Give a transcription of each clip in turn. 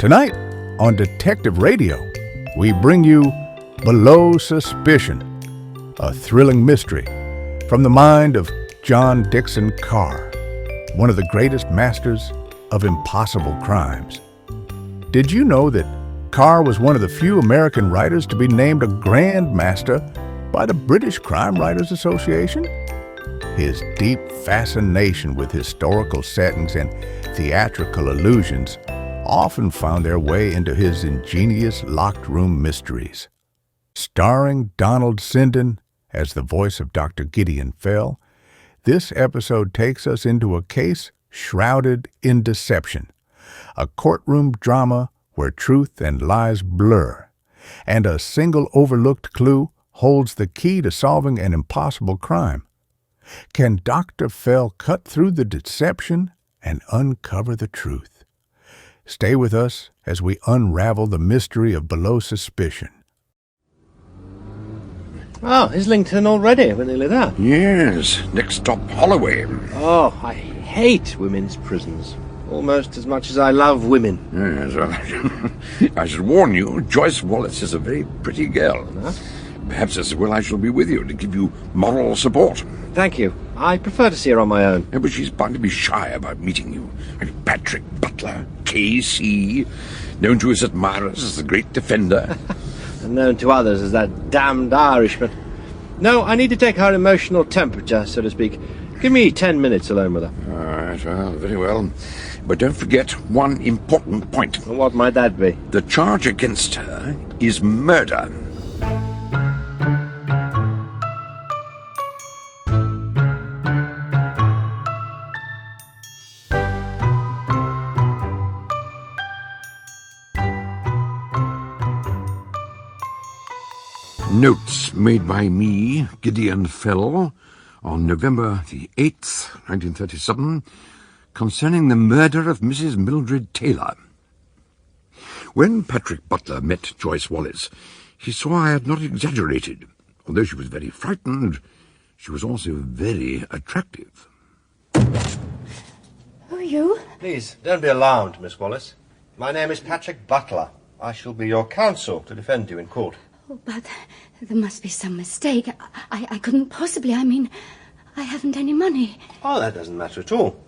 Tonight, on Detective Radio, we bring you Below Suspicion, a thrilling mystery from the mind of John Dickson Carr, one of the greatest masters of impossible crimes. Did you know that Carr was one of the few American writers to be named a Grand Master by the British Crime Writers Association? His deep fascination with historical settings and theatrical allusions often found their way into his ingenious locked room mysteries. Starring Donald Sinden as the voice of Dr. Gideon Fell, this episode takes us into a case shrouded in deception, a courtroom drama where truth and lies blur, and a single overlooked clue holds the key to solving an impossible crime. Can Dr. Fell cut through the deception and uncover the truth? Stay with us as we unravel the mystery of Below Suspicion. Oh, Islington already? We're nearly there. Yes, next stop Holloway. Oh, I hate women's prisons. Almost as much as I love women. Yes, well, I should warn you, Joyce Wallace is a very pretty girl. Huh? Perhaps as well I shall be with you to give you moral support. Thank you. I prefer to see her on my own. Yeah, but she's bound to be shy about meeting you. And Patrick Butler, K.C., known to his admirers as the great defender. And known to others as that damned Irishman. No, I need to take her emotional temperature, so to speak. Give me 10 minutes alone with her. All right, well, very well. But don't forget one important point. What might that be? The charge against her is murder. Notes made by me, Gideon Fell, on November the 8th, 1937, concerning the murder of Mrs. Mildred Taylor. When Patrick Butler met Joyce Wallace, he saw I had not exaggerated. Although she was very frightened, she was also very attractive. Who are you? Please, don't be alarmed, Miss Wallace. My name is Patrick Butler. I shall be your counsel to defend you in court. Oh, but there must be some mistake. I couldn't possibly. I mean, I haven't any money. Oh, that doesn't matter at all.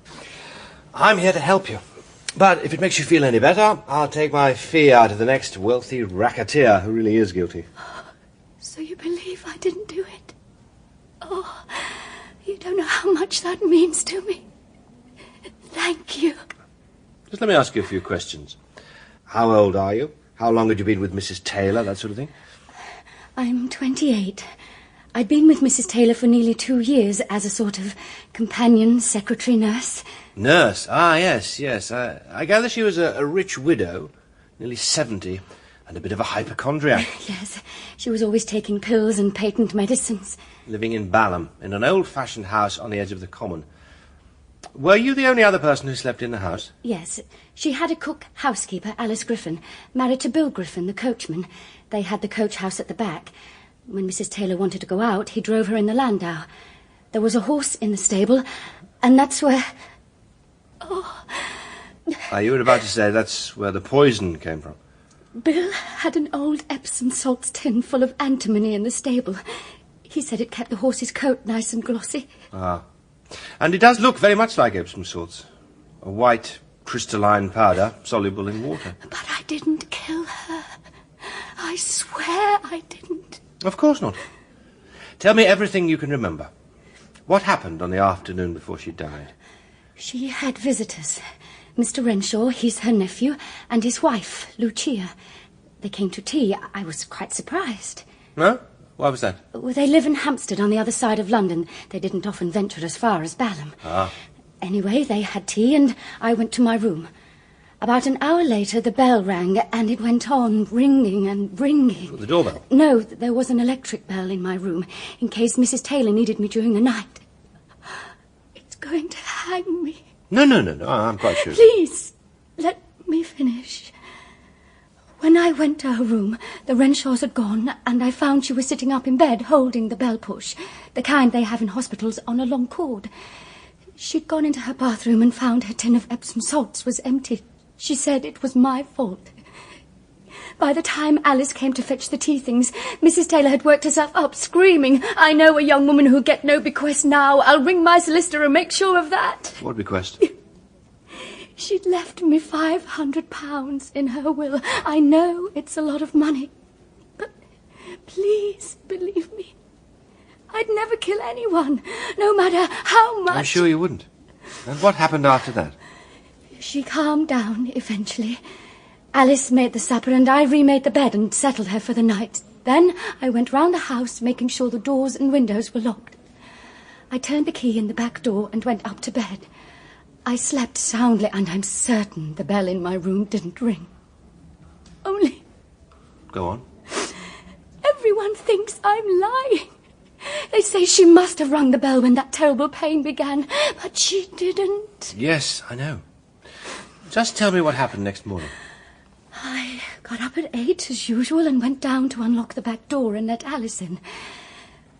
I'm here to help you. But if it makes you feel any better, I'll take my fee out of the next wealthy racketeer who really is guilty. So you believe I didn't do it? Oh, you don't know how much that means to me. Thank you. Just let me ask you a few questions. How old are you? How long had you been with Mrs. Taylor, that sort of thing? I'm 28. I'd been with Mrs. Taylor for nearly 2 years as a sort of companion, secretary, nurse. Nurse? Ah, yes. I gather she was a rich widow, nearly 70, and a bit of a hypochondriac. Yes, she was always taking pills and patent medicines. Living in Balham, in an old-fashioned house on the edge of the common. Were you the only other person who slept in the house? Yes. She had a cook-housekeeper, Alice Griffin, married to Bill Griffin, the coachman. They had the coach house at the back. When Mrs. Taylor wanted to go out, he drove her in the landau. There was a horse in the stable, and that's where... Oh... You were about to say that's where the poison came from. Bill had an old Epsom salts tin full of antimony in the stable. He said it kept the horse's coat nice and glossy. Ah. And it does look very much like Epsom salts. A white, crystalline powder, soluble in water. But I didn't kill her. I swear I didn't. Of course not. Tell me everything you can remember. What happened on the afternoon before she died? She had visitors. Mr. Renshaw, he's her nephew, and his wife, Lucia. They came to tea. I was quite surprised. No? Why was that? Well, they live in Hampstead on the other side of London. They didn't often venture as far as Balham. Ah. Anyway, they had tea, and I went to my room. About an hour later, the bell rang, and it went on ringing and ringing. The doorbell? No, there was an electric bell in my room, in case Mrs. Taylor needed me during the night. It's going to hang me. No, I'm quite sure. Please, let me finish. When I went to her room, the Renshaws had gone, and I found she was sitting up in bed, holding the bell push, the kind they have in hospitals on a long cord. She'd gone into her bathroom and found her tin of Epsom salts was empty. She said it was my fault. By the time Alice came to fetch the tea things, Mrs. Taylor had worked herself up, screaming, "I know a young woman who'll get no bequest now. I'll ring my solicitor and make sure of that." What bequest? She'd left me £500 in her will. I know it's a lot of money, but please believe me. I'd never kill anyone, no matter how much. I'm sure you wouldn't. And what happened after that? She calmed down eventually. Alice made the supper and I remade the bed and settled her for the night. Then I went round the house, making sure the doors and windows were locked. I turned the key in the back door and went up to bed. I slept soundly, and I'm certain the bell in my room didn't ring. Only... Go on. Everyone thinks I'm lying. They say she must have rung the bell when that terrible pain began, but she didn't. Yes, I know. Just tell me what happened next morning. I got up at 8 as usual and went down to unlock the back door and let Alice in.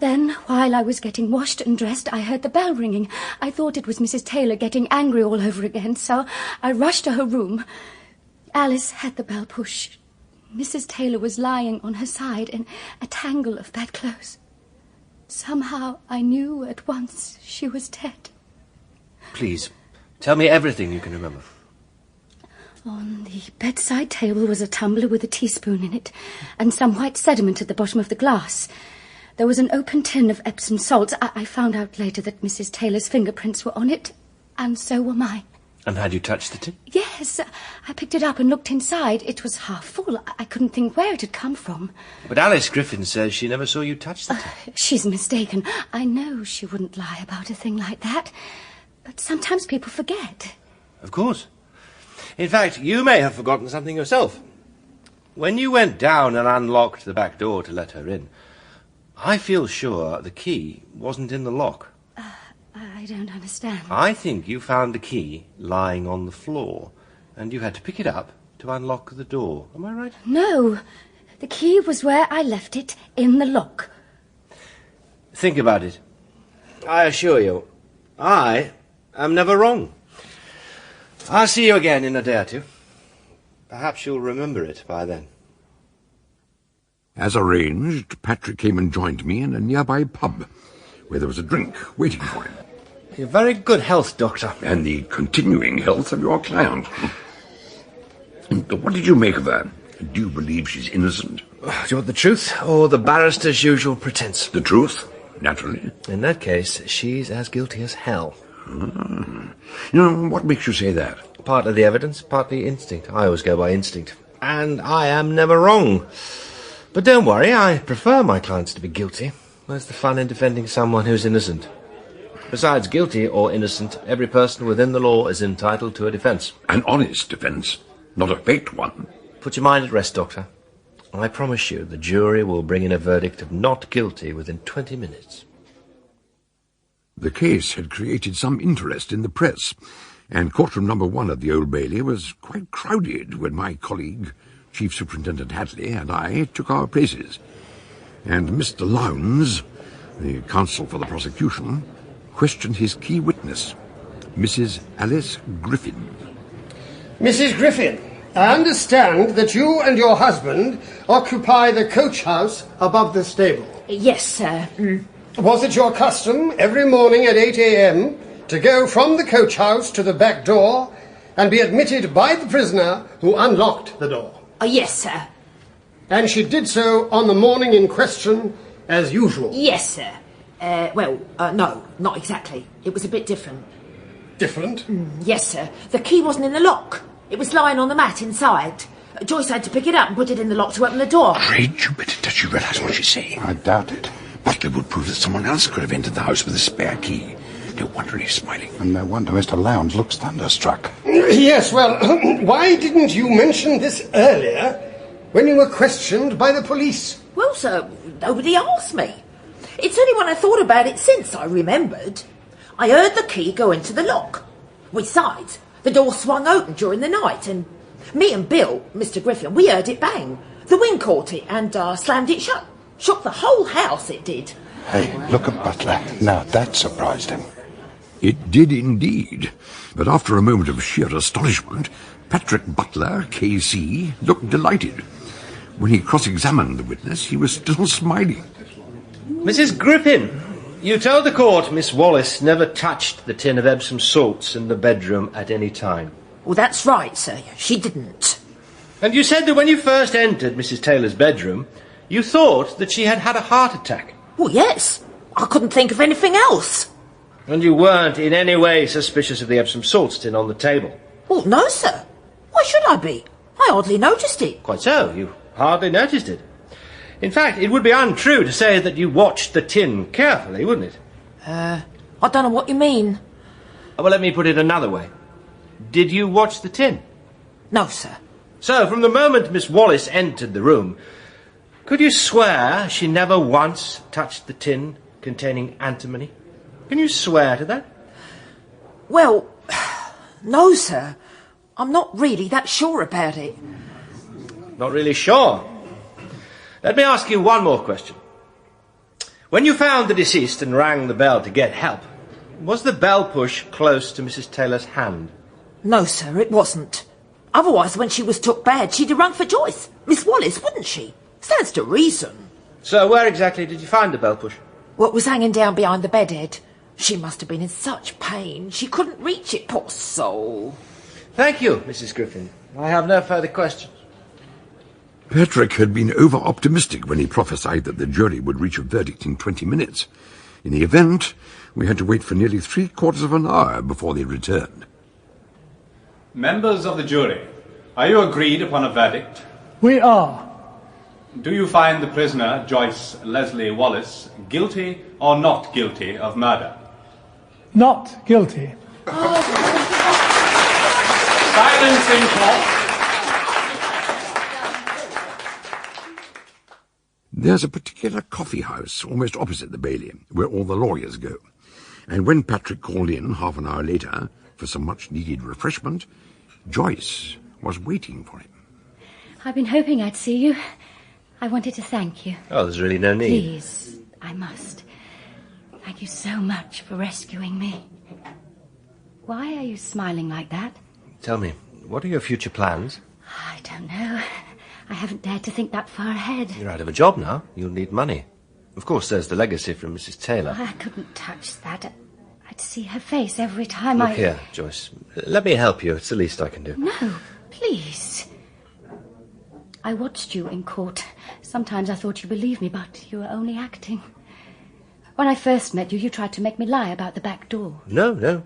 Then, while I was getting washed and dressed, I heard the bell ringing. I thought it was Mrs. Taylor getting angry all over again, so I rushed to her room. Alice had the bell pushed. Mrs. Taylor was lying on her side in a tangle of bedclothes. Somehow I knew at once she was dead. Please, tell me everything you can remember. On the bedside table was a tumbler with a teaspoon in it, and some white sediment at the bottom of the glass. There was an open tin of Epsom salts. I found out later that Mrs. Taylor's fingerprints were on it, and so were mine. And had you touched the tin? Yes, I picked it up and looked inside. It was half full. I couldn't think where it had come from. But Alice Griffin says she never saw you touch the tin. She's mistaken. I know she wouldn't lie about a thing like that, but sometimes people forget. Of course. In fact, you may have forgotten something yourself. When you went down and unlocked the back door to let her in, I feel sure the key wasn't in the lock. I don't understand. I think you found the key lying on the floor, and you had to pick it up to unlock the door. Am I right? No, the key was where I left it, in the lock. Think about it. I assure you, I am never wrong. I'll see you again in a day or two. Perhaps you'll remember it by then. As arranged, Patrick came and joined me in a nearby pub, where there was a drink waiting for him. Your very good health, Doctor. And the continuing health of your client. What did you make of her? Do you believe she's innocent? Do you want the truth, or the barrister's usual pretense? The truth, naturally. In that case, she's as guilty as hell. What makes you say that? Partly the evidence, partly instinct. I always go by instinct. And I am never wrong. But don't worry, I prefer my clients to be guilty. Where's the fun in defending someone who's innocent? Besides, guilty or innocent, every person within the law is entitled to a defence. An honest defence, not a faked one. Put your mind at rest, Doctor. I promise you the jury will bring in a verdict of not guilty within 20 minutes. The case had created some interest in the press, and courtroom number 1 at the Old Bailey was quite crowded when my colleague, Chief Superintendent Hadley, and I took our places. And Mr. Lowndes, the counsel for the prosecution, questioned his key witness, Mrs. Alice Griffin. Mrs. Griffin, I understand that you and your husband occupy the coach house above the stable. Yes, sir. Was it your custom every morning at 8 a.m. to go from the coach house to the back door and be admitted by the prisoner who unlocked the door? Yes, sir. And she did so on the morning in question as usual? Yes, sir. No, not exactly. It was a bit different. Different? Yes, sir. The key wasn't in the lock. It was lying on the mat inside. Joyce had to pick it up and put it in the lock to open the door. Great Jupiter, does she realise what she's saying? I doubt it. Butler would prove that someone else could have entered the house with a spare key. No wonder he's smiling. And no wonder Mr. Lowndes looks thunderstruck. Yes, well, why didn't you mention this earlier when you were questioned by the police? Well, sir, nobody asked me. It's only when I thought about it since I remembered. I heard the key go into the lock. Besides, the door swung open during the night, and me and Bill, Mr. Griffin, we heard it bang. The wind caught it and slammed it shut. Shook the whole house, it did. Hey, look at Butler. Now that surprised him. It did indeed. But after a moment of sheer astonishment, Patrick Butler, K.C., looked delighted. When he cross-examined the witness, he was still smiling. Mrs. Griffin, you told the court Miss Wallace never touched the tin of Epsom salts in the bedroom at any time. Well, that's right, sir. She didn't. And you said that when you first entered Mrs. Taylor's bedroom, you thought that she had had a heart attack. Well, yes. I couldn't think of anything else. And you weren't in any way suspicious of the Epsom salts tin on the table? Well, no, sir. Why should I be? I hardly noticed it. Quite so. You hardly noticed it. In fact, it would be untrue to say that you watched the tin carefully, wouldn't it? I don't know what you mean. Well, let me put it another way. Did you watch the tin? No, sir. So, from the moment Miss Wallace entered the room, could you swear she never once touched the tin containing antimony? Can you swear to that? Well, no, sir. I'm not really that sure about it. Not really sure. Let me ask you one more question. When you found the deceased and rang the bell to get help, was the bell push close to Mrs. Taylor's hand? No, sir, it wasn't. Otherwise, when she was took bad, she'd have rung for Joyce, Miss Wallace, wouldn't she? Stands to reason. So where exactly did you find the bell push? What was hanging down behind the bedhead? She must have been in such pain, she couldn't reach it, poor soul. Thank you, Mrs. Griffin. I have no further questions. Patrick had been over-optimistic when he prophesied that the jury would reach a verdict in 20 minutes. In the event, we had to wait for nearly 3/4 of an hour before they returned. Members of the jury, are you agreed upon a verdict? We are. Do you find the prisoner, Joyce Leslie Wallace, guilty or not guilty of murder? Not guilty. Silence in court. There's a particular coffee house almost opposite the Bailey, where all the lawyers go. And when Patrick called in half an hour later for some much-needed refreshment, Joyce was waiting for him. I've been hoping I'd see you. I wanted to thank you. Oh, there's really no need. Please, I must. Thank you so much for rescuing me. Why are you smiling like that? Tell me, what are your future plans? I don't know. I haven't dared to think that far ahead. You're out of a job now. You'll need money. Of course, there's the legacy from Mrs. Taylor. I couldn't touch that. I'd see her face every time Look here, Joyce. Let me help you. It's the least I can do. No, please. I watched you in court. Sometimes I thought you believed me, but you were only acting. When I first met you, you tried to make me lie about the back door. No.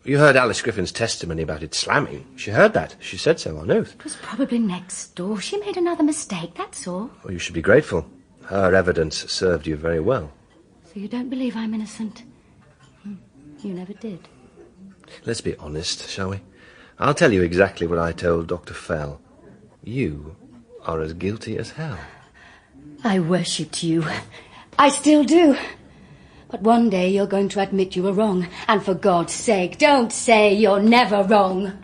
You heard Alice Griffin's testimony about it slamming. She heard that. She said so on oath. It was probably next door. She made another mistake, that's all. Well, you should be grateful. Her evidence served you very well. So you don't believe I'm innocent? You never did. Let's be honest, shall we? I'll tell you exactly what I told Dr. Fell. You are as guilty as hell. I worshipped you. I still do. But one day you're going to admit you were wrong. And for God's sake, don't say you're never wrong.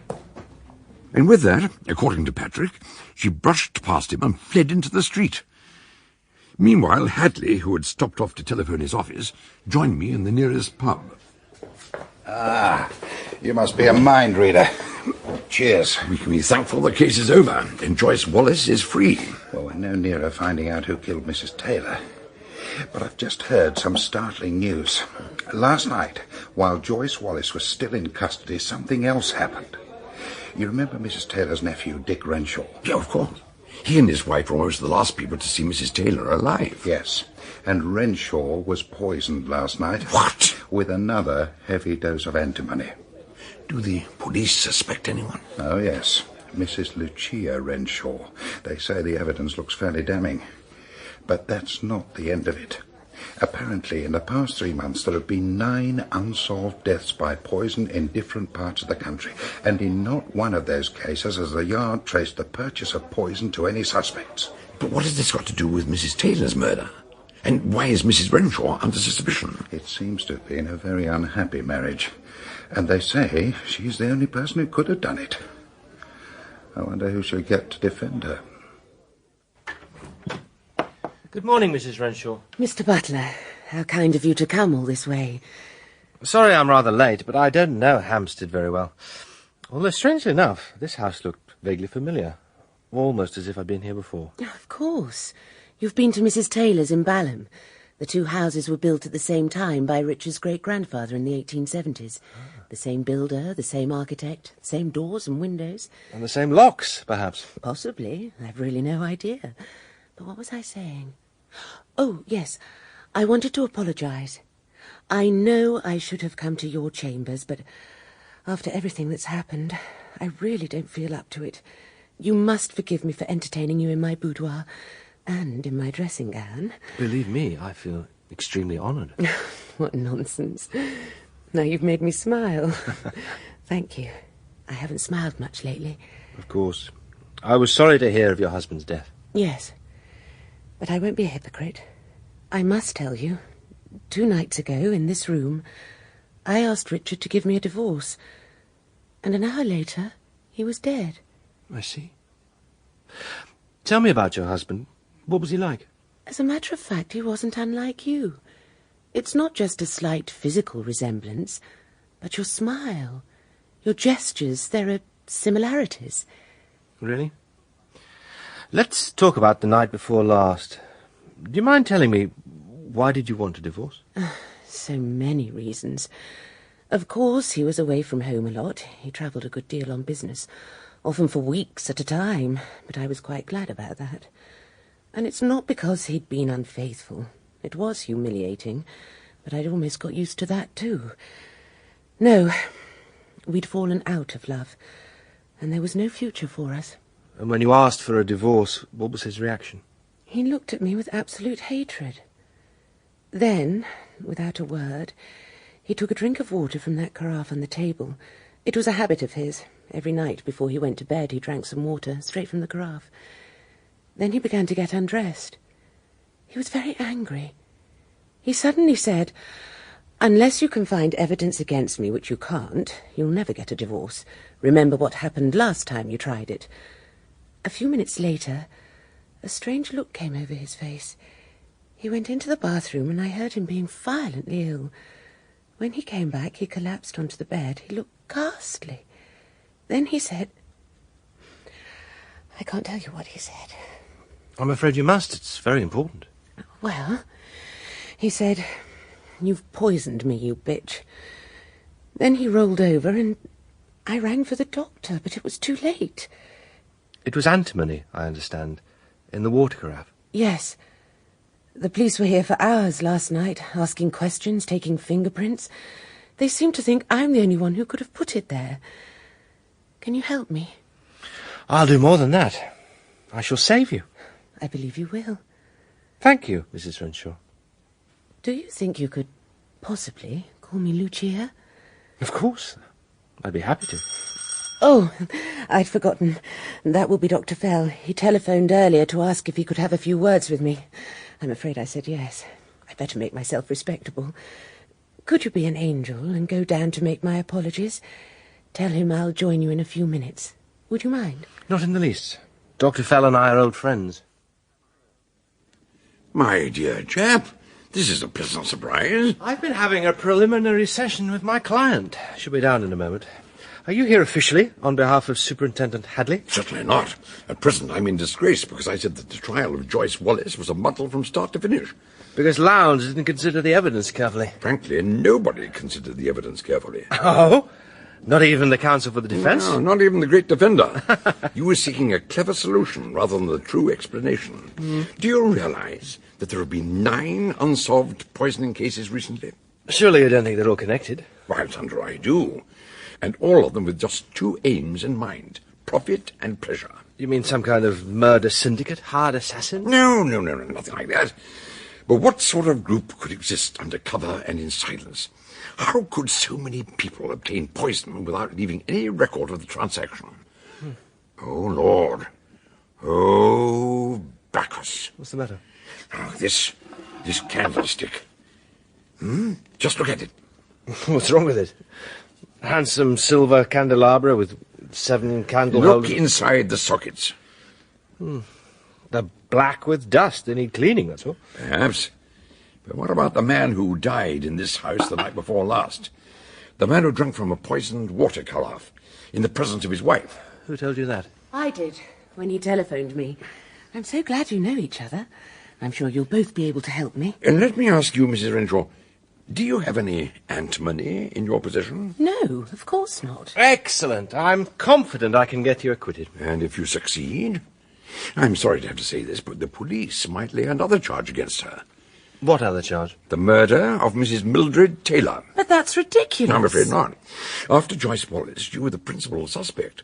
And with that, according to Patrick, she brushed past him and fled into the street. Meanwhile, Hadley, who had stopped off to telephone his office, joined me in the nearest pub. Ah, you must be a mind reader. Cheers. We can be thankful the case is over and Joyce Wallace is free. Well, we're no nearer finding out who killed Mrs. Taylor. But I've just heard some startling news. Last night, while Joyce Wallace was still in custody, something else happened. You remember Mrs. Taylor's nephew, Dick Renshaw? Yeah, of course. He and his wife were almost the last people to see Mrs. Taylor alive. Yes. And Renshaw was poisoned last night. What? With another heavy dose of antimony. Do the police suspect anyone? Oh, yes. Mrs. Lucia Renshaw. They say the evidence looks fairly damning. But that's not the end of it. Apparently, in the past 3 months, there have been 9 unsolved deaths by poison in different parts of the country. And in not one of those cases has the Yard traced the purchase of poison to any suspects. But what has this got to do with Mrs. Taylor's murder? And why is Mrs. Renshaw under suspicion? It seems to have been a very unhappy marriage. And they say she's the only person who could have done it. I wonder who she'll get to defend her. Good morning, Mrs. Renshaw. Mr. Butler, how kind of you to come all this way. Sorry I'm rather late, but I don't know Hampstead very well. Although, strangely enough, this house looked vaguely familiar. Almost as if I'd been here before. Of course. You've been to Mrs. Taylor's in Balham. The two houses were built at the same time by Richard's great-grandfather in the 1870s. The same builder, the same architect, the same doors and windows. And the same locks, perhaps. Possibly. I've really no idea. But what was I saying? Oh, yes. I wanted to apologise. I know I should have come to your chambers, but after everything that's happened, I really don't feel up to it. You must forgive me for entertaining you in my boudoir and in my dressing gown. Believe me, I feel extremely honoured. What nonsense. Now you've made me smile. Thank you. I haven't smiled much lately. Of course. I was sorry to hear of your husband's death. Yes. But I won't be a hypocrite. I must tell you, 2 nights ago, in this room, I asked Richard to give me a divorce. And an hour later, he was dead. I see. Tell me about your husband. What was he like? As a matter of fact, he wasn't unlike you. It's not just a slight physical resemblance, but your smile, your gestures, there are similarities. Really? Let's talk about the night before last. Do you mind telling me, why did you want a divorce? So many reasons. Of course, he was away from home a lot. He travelled a good deal on business, often for weeks at a time, but I was quite glad about that. And it's not because he'd been unfaithful. It was humiliating, but I'd almost got used to that too. No, we'd fallen out of love, and there was no future for us. And when you asked for a divorce, what was his reaction? He looked at me with absolute hatred. Then, without a word, he took a drink of water from that carafe on the table. It was a habit of his. Every night before he went to bed, he drank some water, straight from the carafe. Then he began to get undressed. He was very angry. He suddenly said, "Unless you can find evidence against me, which you can't, you'll never get a divorce. Remember what happened last time you tried it." A few minutes later, a strange look came over his face. He went into the bathroom, and I heard him being violently ill. When he came back, he collapsed onto the bed. He looked ghastly. Then he said... I can't tell you what he said. I'm afraid you must. It's very important. Well, he said, "You've poisoned me, you bitch." Then he rolled over, and I rang for the doctor, but it was too late. It was antimony, I understand, in the water carafe. Yes. The police were here for hours last night, asking questions, taking fingerprints. They seemed to think I'm the only one who could have put it there. Can you help me? I'll do more than that. I shall save you. I believe you will. Thank you, Mrs. Renshaw. Do you think you could possibly call me Lucia? Of course. I'd be happy to. Oh, I'd forgotten. That will be Dr. Fell. He telephoned earlier to ask if he could have a few words with me. I'm afraid I said yes. I'd better make myself respectable. Could you be an angel and go down to make my apologies? Tell him I'll join you in a few minutes. Would you mind? Not in the least. Dr. Fell and I are old friends. My dear chap, this is a pleasant surprise. I've been having a preliminary session with my client. She'll be down in a moment. Are you here officially, on behalf of Superintendent Hadley? Certainly not. At present, I'm in disgrace because I said that the trial of Joyce Wallace was a muddle from start to finish. Because Lowndes didn't consider the evidence carefully. Frankly, nobody considered the evidence carefully. Oh? Not even the counsel for the defence? No, not even the great defender. You were seeking a clever solution rather than the true explanation. Do you realize that there have been 9 unsolved poisoning cases recently? Surely you don't think they're all connected? Why, Thunder, I do. And all of them with just 2 aims in mind, profit and pleasure. You mean some kind of murder syndicate? Hired assassin? No, nothing like that. But what sort of group could exist under cover and in silence? How could so many people obtain poison without leaving any record of the transaction? Oh, Lord. Oh, Bacchus. What's the matter? Oh, this candlestick. Just look at it. What's wrong with it? Handsome silver candelabra with 7 candle holders. Look inside the sockets. They're black with dust. They need cleaning, that's all. Perhaps. But what about the man who died in this house the night before last? The man who drank from a poisoned water carafe. in the presence of his wife. Who told you that? I did, when he telephoned me. I'm so glad you know each other. I'm sure you'll both be able to help me. And let me ask you, Mrs. Renshaw, do you have any antimony in your possession? No, of course not. Excellent. I'm confident I can get you acquitted. And if you succeed, I'm sorry to have to say this, but the police might lay another charge against her. What other charge? The murder of Mrs. Mildred Taylor. But that's ridiculous. I'm afraid not. After Joyce Wallace, you were the principal suspect.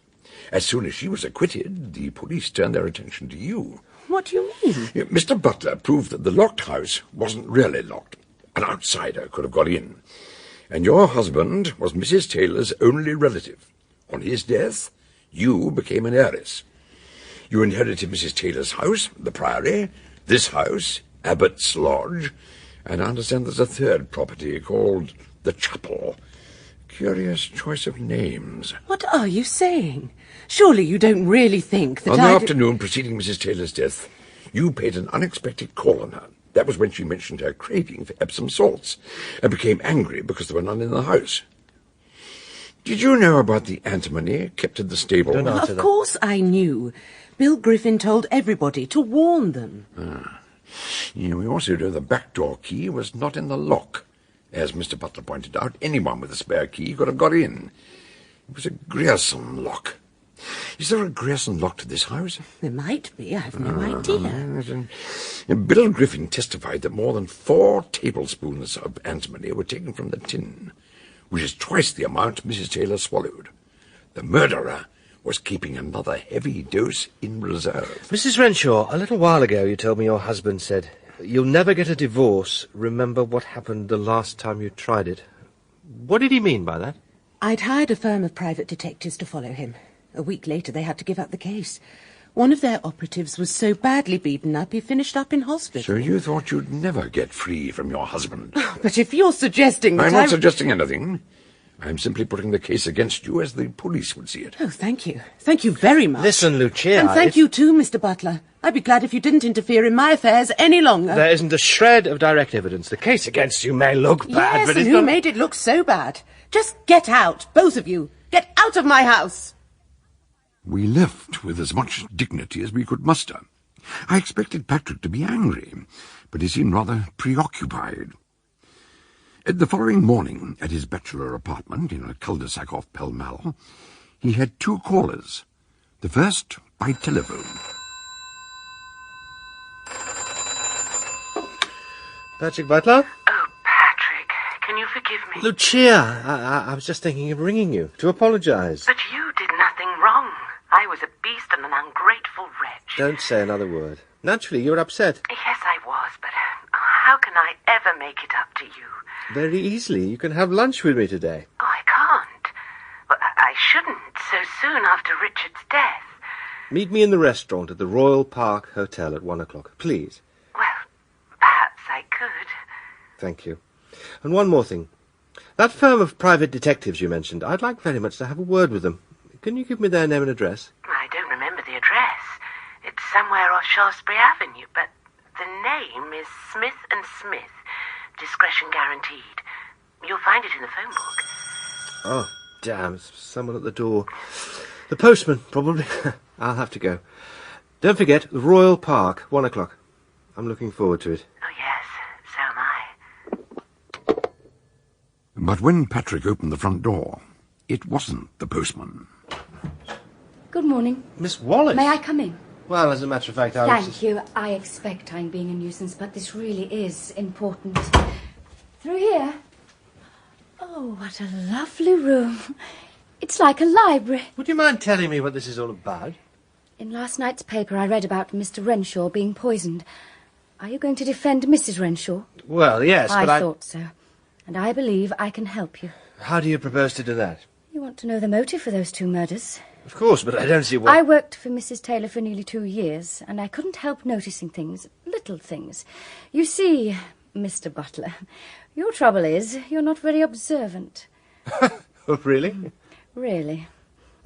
As soon as she was acquitted, the police turned their attention to you. What do you mean? Mr. Butler proved that the locked house wasn't really locked. An outsider could have got in. And your husband was Mrs. Taylor's only relative. On his death, you became an heiress. You inherited Mrs. Taylor's house, the Priory, this house, Abbott's Lodge, and I understand there's a third property called the Chapel. Curious choice of names. What are you saying? Surely you don't really think that On the afternoon preceding Mrs. Taylor's death, you paid an unexpected call on her. That was when she mentioned her craving for Epsom salts and became angry because there were none in the house. Did you know about the antimony kept in the stable? Of course I knew. Bill Griffin told everybody to warn them. Yeah, we also know the back door key was not in the lock. As Mr. Butler pointed out, anyone with a spare key could have got in. It was a Grierson lock. Is there a Grierson lock to this house? There might be. I have no idea. Bill Griffin testified that more than 4 tablespoons of antimony were taken from the tin, which is twice the amount Mrs. Taylor swallowed. The murderer was keeping another heavy dose in reserve. Mrs. Renshaw, a little while ago you told me your husband said, "You'll never get a divorce. Remember what happened the last time you tried it." What did he mean by that? I'd hired a firm of private detectives to follow him. A week later they had to give up the case. One of their operatives was so badly beaten up he finished up in hospital. So you thought you'd never get free from your husband? But if you're suggesting that I'm not suggesting anything. I'm simply putting the case against you as the police would see it. Oh, thank you. Thank you very much. Listen, Lucia... And thank you too, Mr. Butler. I'd be glad if you didn't interfere in my affairs any longer. There isn't a shred of direct evidence. The case against you may look bad, yes, but and it's who not... made it look so bad? Just get out, both of you. Get out of my house! We left with as much dignity as we could muster. I expected Patrick to be angry, but he seemed rather preoccupied. The following morning, at his bachelor apartment in a cul-de-sac off Pall Mall, he had 2 callers. The first by telephone. Patrick Butler? Oh, Patrick, can you forgive me? Lucia, I was just thinking of ringing you to apologise. But you did nothing wrong. I was a beast and an ungrateful wretch. Don't say another word. Naturally, you're upset. Yes, I was, but how can I ever make it up to you? Very easily. You can have lunch with me today. Oh, I can't. Well, I shouldn't so soon after Richard's death. Meet me in the restaurant at the Royal Park Hotel at 1 o'clock, please. Well, perhaps I could. Thank you. And one more thing. That firm of private detectives you mentioned, I'd like very much to have a word with them. Can you give me their name and address? I don't remember the address. It's somewhere off Shaftesbury Avenue, but the name is Smith & Smith. Discretion guaranteed. You'll find it in the phone book. Oh, damn, it's someone at the door. The postman, probably. I'll have to go. Don't forget, the Royal Park, 1 o'clock. I'm looking forward to it. Oh, yes, so am I. But when Patrick opened the front door, it wasn't the postman. Good morning. Miss Wallace? May I come in? Well, as a matter of fact, I was... Thank you. I expect I'm being a nuisance, but this really is important. Through here. Oh, what a lovely room. It's like a library. Would you mind telling me what this is all about? In last night's paper, I read about Mr. Renshaw being poisoned. Are you going to defend Mrs. Renshaw? Well, yes, but I thought so. And I believe I can help you. How do you propose to do that? You want to know the motive for those 2 murders? Of course, but I don't see what... I worked for Mrs. Taylor for nearly 2 years, and I couldn't help noticing things, little things. You see, Mr. Butler, your trouble is you're not very observant. Oh, really? Really.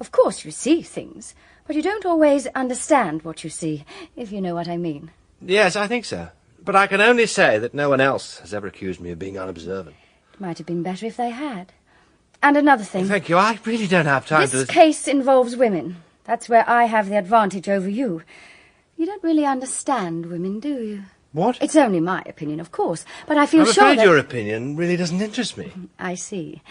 Of course you see things, but you don't always understand what you see, if you know what I mean. Yes, I think so. But I can only say that no one else has ever accused me of being unobservant. It might have been better if they had. And another thing. Thank you. I really don't have time This case involves women. That's where I have the advantage over you. You don't really understand women, do you? What? It's only my opinion, of course, but I feel I'm sure afraid that... your opinion really doesn't interest me. I see.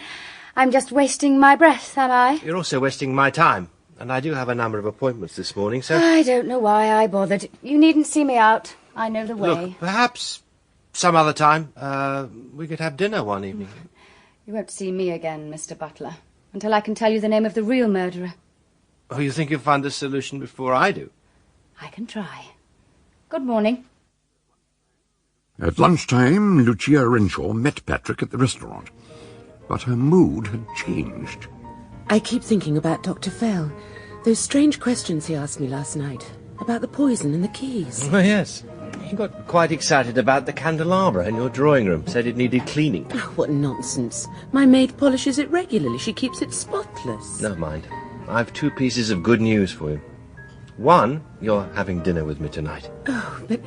I'm just wasting my breath, am I? You're also wasting my time. And I do have a number of appointments this morning, so... I don't know why I bothered. You needn't see me out. I know the way. Look, perhaps some other time we could have dinner one evening. You won't see me again, Mr. Butler, until I can tell you the name of the real murderer. Oh, you think you'll find a solution before I do? I can try. Good morning. At lunchtime, Lucia Renshaw met Patrick at the restaurant, but her mood had changed. I keep thinking about Dr. Fell. Those strange questions he asked me last night. About the poison and the keys. Oh, yes. He got quite excited about the candelabra in your drawing room. Said it needed cleaning. Oh, what nonsense. My maid polishes it regularly. She keeps it spotless. Never mind. I've 2 pieces of good news for you. One, you're having dinner with me tonight. Oh, but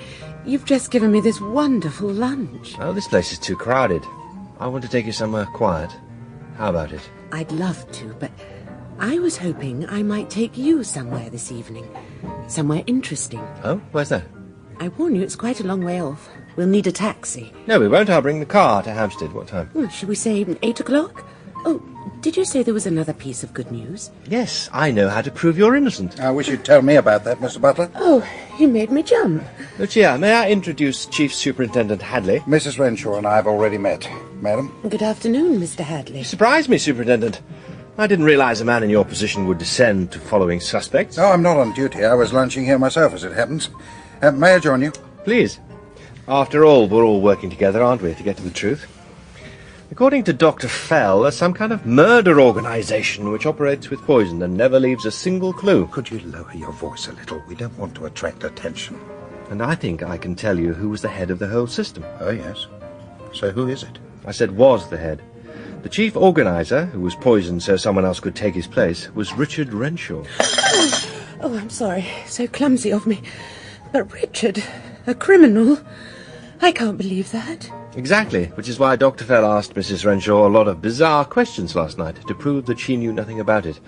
you've just given me this wonderful lunch. Oh, this place is too crowded. I want to take you somewhere quiet. How about it? I'd love to, but I was hoping I might take you somewhere this evening. Somewhere interesting. Oh, where's that? I warn you, it's quite a long way off. We'll need a taxi. No, we won't. I'll bring the car to Hampstead. What time? Well, shall we say 8 o'clock? Oh, did you say there was another piece of good news? Yes, I know how to prove you're innocent. I wish you'd tell me about that, Mr. Butler. Oh, you made me jump. Lucia, may I introduce Chief Superintendent Hadley? Mrs. Renshaw and I have already met. Madam? Good afternoon, Mr. Hadley. You surprised me, Superintendent. I didn't realize a man in your position would descend to following suspects. Oh, I'm not on duty. I was lunching here myself, as it happens. May I join you? Please. After all, we're all working together, aren't we, to get to the truth? According to Dr. Fell, there's some kind of murder organization which operates with poison and never leaves a single clue. Could you lower your voice a little? We don't want to attract attention. And I think I can tell you who was the head of the whole system. Oh, yes. So who is it? I said was the head. The chief organizer, who was poisoned so someone else could take his place, was Richard Renshaw. Oh, I'm sorry. So clumsy of me. But Richard, a criminal? I can't believe that. Exactly, which is why Dr. Fell asked Mrs. Renshaw a lot of bizarre questions last night to prove that she knew nothing about it.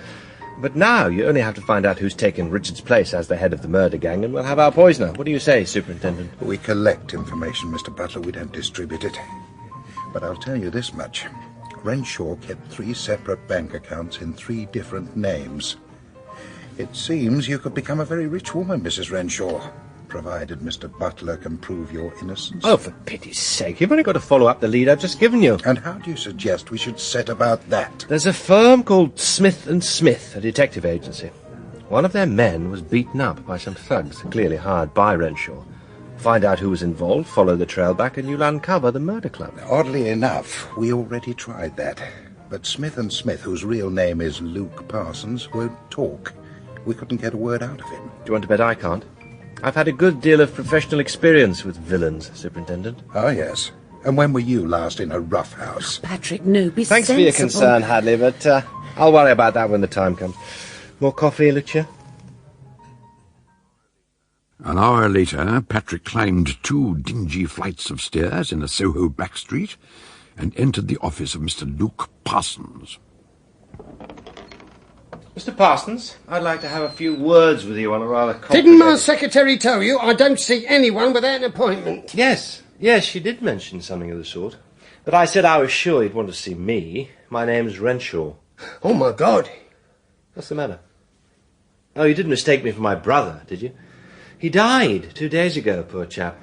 But now you only have to find out who's taken Richard's place as the head of the murder gang, and we'll have our poisoner. What do you say, Superintendent? We collect information, Mr. Butler. We don't distribute it. But I'll tell you this much. Renshaw kept 3 separate bank accounts in 3 different names. It seems you could become a very rich woman, Mrs. Renshaw, provided Mr. Butler can prove your innocence. Oh, for pity's sake, you've only got to follow up the lead I've just given you. And how do you suggest we should set about that? There's a firm called Smith & Smith, a detective agency. One of their men was beaten up by some thugs, clearly hired by Renshaw. Find out who was involved, follow the trail back, and you'll uncover the murder club. Oddly enough, we already tried that. But Smith & Smith, whose real name is Luke Parsons, won't talk. We couldn't get a word out of him. Do you want to bet I can't? I've had a good deal of professional experience with villains, Superintendent. Oh, yes. And when were you last in a rough house? Patrick, no, be Thanks sensible. for your concern, Hadley, but I'll worry about that when the time comes. More coffee, Lucia? An hour later, Patrick climbed 2 dingy flights of stairs in a Soho back street and entered the office of Mr. Luke Parsons. Mr. Parsons, I'd like to have a few words with you on a rather complicated... Didn't my secretary tell you I don't see anyone without an appointment? Yes, she did mention something of the sort. But I said I was sure you'd want to see me. My name's Renshaw. Oh, my God. What's the matter? Oh, you didn't mistake me for my brother, did you? He died 2 days ago, poor chap.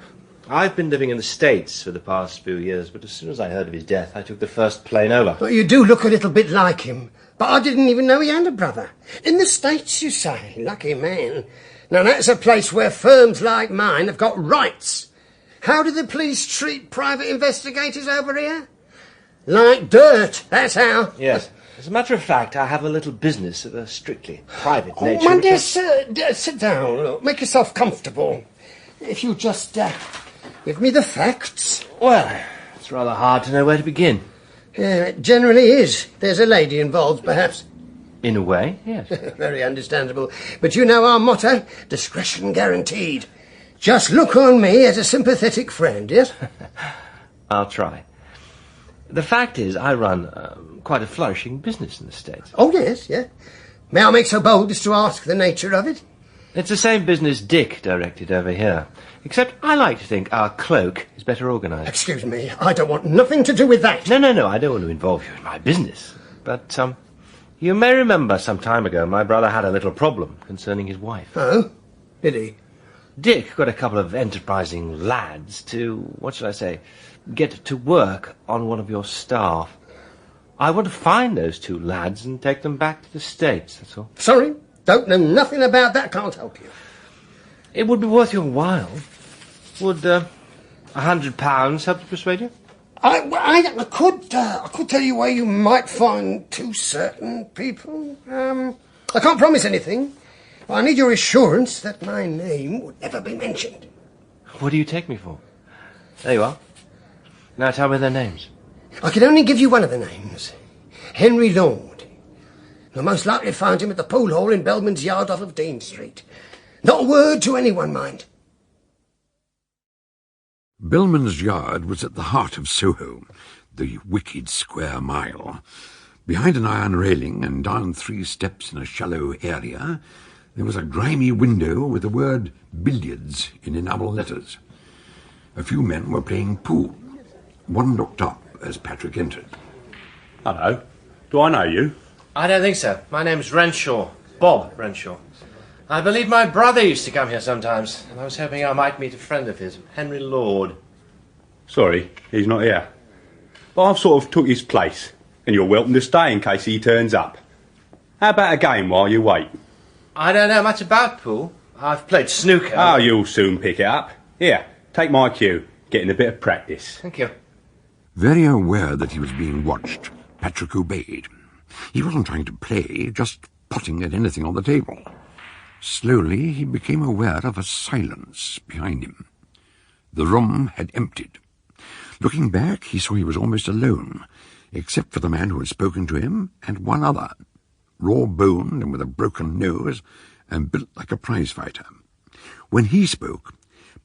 I've been living in the States for the past few years, but as soon as I heard of his death, I took the first plane over. Well, you do look a little bit like him, but I didn't even know he had a brother. In the States, you say? Lucky man. Now, that's a place where firms like mine have got rights. How do the police treat private investigators over here? Like dirt, that's how. Yes. As a matter of fact, I have a little business of a strictly private nature. My dear sir, sit down. Look, make yourself comfortable. If you just give me the facts. Well, it's rather hard to know where to begin. Yeah, it generally is. There's a lady involved, perhaps. In a way, yes. Very understandable. But you know our motto, discretion guaranteed. Just look on me as a sympathetic friend, yes? I'll try. The fact is, I run quite a flourishing business in the States. Oh, yes, yeah. May I make so bold as to ask the nature of it? It's the same business Dick directed over here, except I like to think our cloak is better organised. Excuse me, I don't want nothing to do with that. No, I don't want to involve you in my business. But, you may remember some time ago my brother had a little problem concerning his wife. Oh? Did he? Dick got a couple of enterprising lads to, what should I say, get to work on one of your staff. I want to find those two lads and take them back to the States, that's all. Sorry, don't know nothing about that, can't help you. It would be worth your while. Would £100 help to persuade you? I could tell you where you might find two certain people. I can't promise anything, but I need your assurance that my name would never be mentioned. What do you take me for? There you are. Now tell me their names. I can only give you one of the names. Henry Lord. You'll most likely find him at the pool hall in Bellman's Yard off of Dean Street. Not a word to anyone, mind. Bellman's Yard was at the heart of Soho, the wicked square mile. Behind an iron railing and down 3 steps in a shallow area, there was a grimy window with the word billiards in enamel letters. A few men were playing pool. One looked up as Patrick entered. Hello. Do I know you? I don't think so. My name's Renshaw. Bob Renshaw. I believe my brother used to come here sometimes, and I was hoping I might meet a friend of his, Henry Lord. Sorry, he's not here. But I've sort of took his place, and you're welcome to stay in case he turns up. How about a game while you wait? I don't know much about pool. I've played snooker. Oh, you'll soon pick it up. Here, take my cue. Getting a bit of practice. Thank you. Very aware that he was being watched, Patrick obeyed. He wasn't trying to play, just potting at anything on the table. Slowly he became aware of a silence behind him. The room had emptied. Looking back, he saw he was almost alone, except for the man who had spoken to him and one other, raw-boned and with a broken nose and built like a prize-fighter. When he spoke,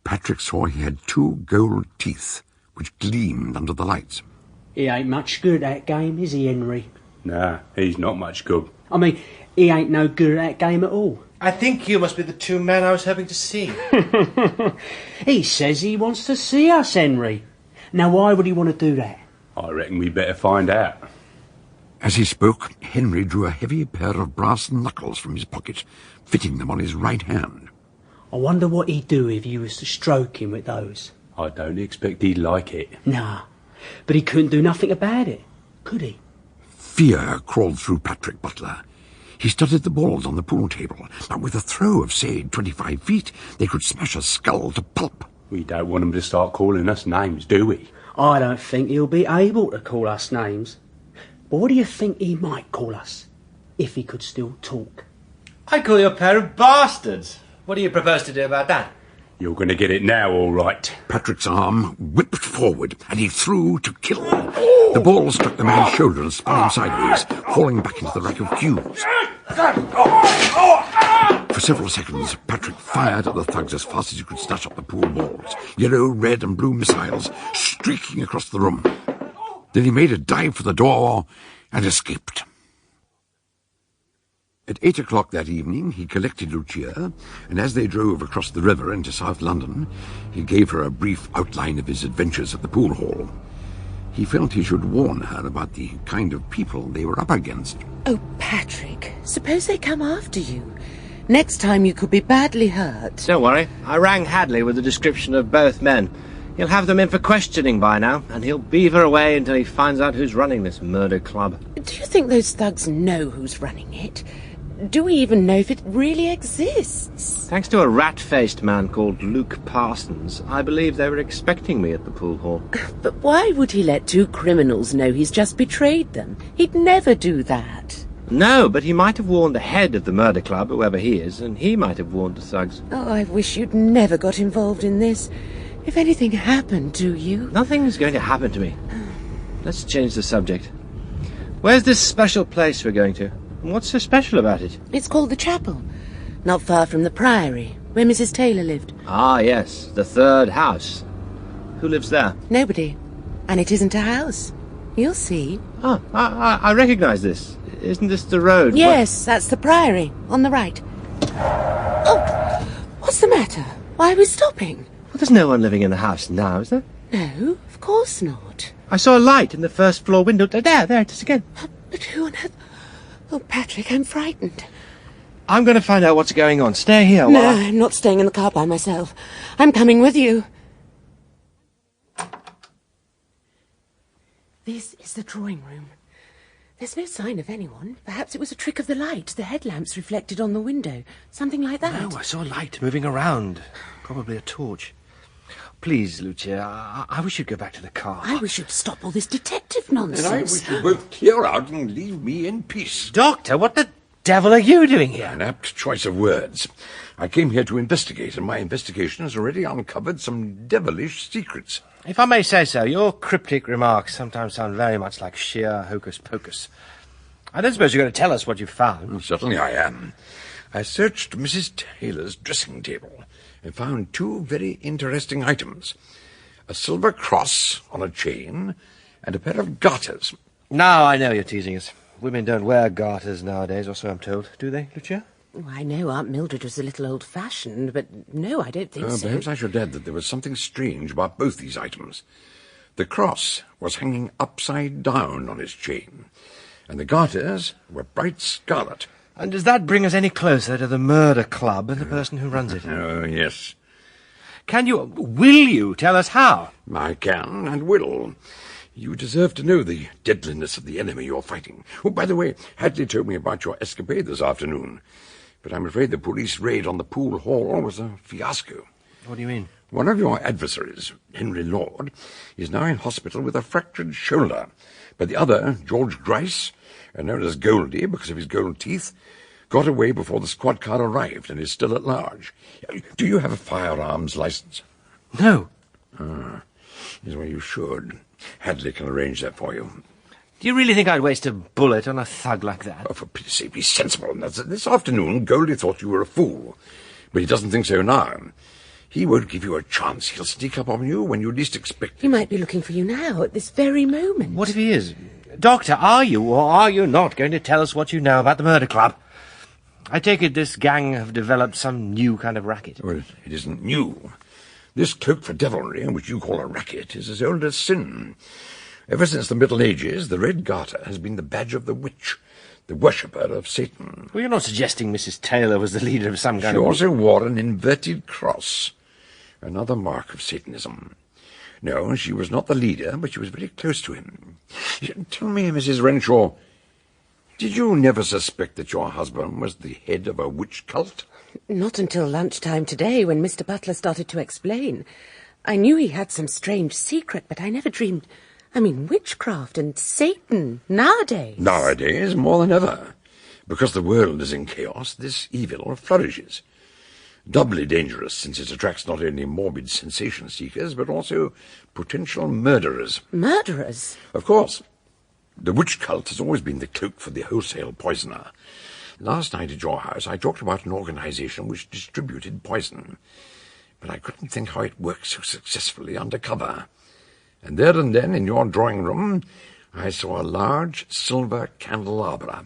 Patrick saw he had 2 gold teeth, which gleamed under the lights. He ain't much good at that game, is he, Henry? Nah, he's not much good. I mean, he ain't no good at that game at all. I think you must be the 2 men I was hoping to see. He says he wants to see us, Henry. Now, why would he want to do that? I reckon we better find out. As he spoke, Henry drew a heavy pair of brass knuckles from his pocket, fitting them on his right hand. I wonder what he'd do if you was to stroke him with those. I don't expect he'd like it. Nah, but he couldn't do nothing about it, could he? Fear crawled through Patrick Butler. He studied the balls on the pool table, but with a throw of, say, 25 feet, they could smash a skull to pulp. We don't want him to start calling us names, do we? I don't think he'll be able to call us names. But what do you think he might call us, if he could still talk? I call you a pair of bastards. What do you propose to do about that? You're going to get it now, all right. Patrick's arm whipped forward, and he threw to kill. The ball struck the man's shoulder and spun him sideways, falling back into the rack of cubes. For several seconds, Patrick fired at the thugs as fast as he could snatch up the pool balls, yellow, red, and blue missiles streaking across the room. Then he made a dive for the door and escaped. At 8 o'clock that evening, he collected Lucia, and as they drove across the river into South London, he gave her a brief outline of his adventures at the pool hall. He felt he should warn her about the kind of people they were up against. Oh, Patrick, suppose they come after you. Next time you could be badly hurt. Don't worry. I rang Hadley with a description of both men. He'll have them in for questioning by now, and he'll beaver away until he finds out who's running this murder club. Do you think those thugs know who's running it? Do we even know if it really exists? Thanks to a rat-faced man called Luke Parsons, I believe they were expecting me at the pool hall. But why would he let 2 criminals know he's just betrayed them? He'd never do that. No, but he might have warned the head of the murder club, whoever he is, and he might have warned the thugs. Oh, I wish you'd never got involved in this. If anything happened to you... Nothing's going to happen to me. Let's change the subject. Where's this special place we're going to? And what's so special about it? It's called the Chapel, not far from the Priory, where Mrs. Taylor lived. Ah, yes, the 3rd house. Who lives there? Nobody. And it isn't a house. You'll see. Ah, I recognise this. Isn't this the road? Yes, that's the Priory, on the right. Oh, what's the matter? Why are we stopping? Well, there's no one living in the house now, is there? No, of course not. I saw a light in the first floor window. There it is again. But who on earth... Oh, Patrick, I'm frightened. I'm going to find out what's going on. Stay here No, while I'm not staying in the car by myself. I'm coming with you. This is the drawing room. There's no sign of anyone. Perhaps it was a trick of the light. The headlamps reflected on the window. Something like that. No, I saw a light moving around. Probably a torch. Please, Lucia, I wish you'd go back to the car. I wish you'd stop all this detective nonsense. And I wish you both clear out and leave me in peace. Doctor, what the devil are you doing here? An apt choice of words. I came here to investigate, and my investigation has already uncovered some devilish secrets. If I may say so, your cryptic remarks sometimes sound very much like sheer hocus-pocus. I don't suppose you're going to tell us what you found. Certainly I am. I searched Mrs. Taylor's dressing table and found two very interesting items. A silver cross on a chain and a pair of garters. Now I know you're teasing us. Women don't wear garters nowadays, or so I'm told. Do they, Lucia? Oh, I know Aunt Mildred was a little old-fashioned, but no, I don't think so. Perhaps I should add that there was something strange about both these items. The cross was hanging upside down on its chain, and the garters were bright scarlet. And does that bring us any closer to the murder club and the person who runs it? Oh, yes. Will you tell us how? I can and will. You deserve to know the deadliness of the enemy you're fighting. Oh, by the way, Hadley told me about your escapade this afternoon. But I'm afraid the police raid on the pool hall was a fiasco. What do you mean? One of your adversaries, Henry Lord, is now in hospital with a fractured shoulder. But the other, George Grice, known as Goldie because of his gold teeth, got away before the squad car arrived and is still at large. Do you have a firearms license? No. Is where you should. Hadley can arrange that for you. Do you really think I'd waste a bullet on a thug like that? Oh, for pity's sake, be sensible. This afternoon, Goldie thought you were a fool. But he doesn't think so now. He won't give you a chance. He'll sneak up on you when you least expect it. He might be looking for you now, at this very moment. What if he is? Doctor, are you or are you not going to tell us what you know about the murder club? I take it this gang have developed some new kind of racket. Well, it isn't new. This cloak for devilry, which you call a racket, is as old as sin. Ever since the Middle Ages, the red garter has been the badge of the witch, the worshipper of Satan. Well, you're not suggesting Mrs. Taylor was the leader of some kind She of... also wore an inverted cross, another mark of Satanism. No, she was not the leader, but she was very close to him. Tell me, Mrs. Renshaw, did you never suspect that your husband was the head of a witch cult? Not until lunchtime today, when Mr. Butler started to explain. I knew he had some strange secret, but I never dreamed... witchcraft and Satan, nowadays. Nowadays, more than ever. Because the world is in chaos, this evil flourishes. Doubly dangerous, since it attracts not only morbid sensation seekers, but also potential murderers. Murderers? Of course. The witch cult has always been the cloak for the wholesale poisoner. Last night at your house, I talked about an organization which distributed poison. But I couldn't think how it worked so successfully undercover. And there and then, in your drawing room, I saw a large silver candelabra,